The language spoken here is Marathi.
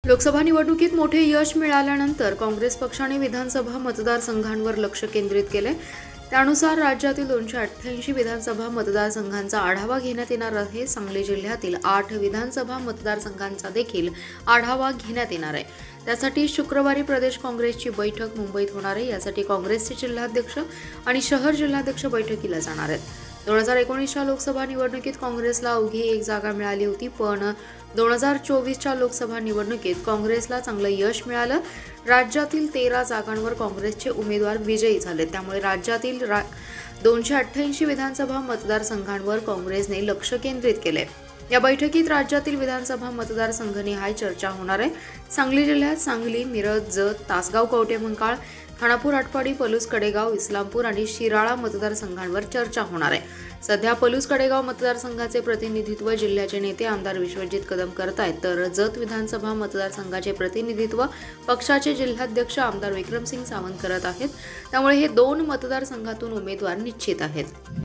लोकसभा निवडणुकीत मोठे यश मिळाल्यानंतर काँग्रेस पक्षाने विधानसभा मतदारसंघांवर लक्ष केंद्रित केले। त्यानुसार राज्यातील 288 विधानसभा मतदारसंघांचा आढावा घेण्यात येणार आहे। सांगली जिल्ह्यातील 8 विधानसभा मतदारसंघांचा देखील आढावा घेण्यात येणार आहे। त्यासाठी शुक्रवारी प्रदेश काँग्रेसची बैठक मुंबईत होणार आहे। यासाठी काँग्रेसचे जिल्हाध्यक्ष आणि शहर जिल्हाध्यक्ष बैठकीला जाणार आहेत। 2019च्या लोकसभा निवडणुकीत काँग्रेसला अवघी 1 जागा मिळाली होती, पण 2024च्या लोकसभा निवडणुकीत काँग्रेसला चांगलं यश मिळालं। राज्यातील 13 जागांवर काँग्रेसचे उमेदवार विजयी झाले। त्यामुळे राज्यातील 288 विधानसभा मतदारसंघांवर काँग्रेसने लक्ष केंद्रित केले। या बैठकीत राज्यातील विधानसभा मतदारसंघनिहाय चर्चा होणार आहे। सांगली जिल्ह्यात सांगली, मिरज, जत, तासगाव, कवठेमंकाळ, खानापूर, आटपाडी, पलूस, कडेगाव, इस्लामपूर आणि शिराळा मतदारसंघांवर चर्चा होणार आहे। सध्या पलूस कडेगाव मतदारसंघाचे प्रतिनिधित्व जिल्ह्याचे नेते आमदार विश्वजित कदम करत आहेत, तर जत विधानसभा मतदारसंघाचे प्रतिनिधित्व पक्षाचे जिल्हाध्यक्ष आमदार विक्रमसिंग सावंत करत आहेत। त्यामुळे हे 2 मतदारसंघातून उमेदवार निश्चित आहेत।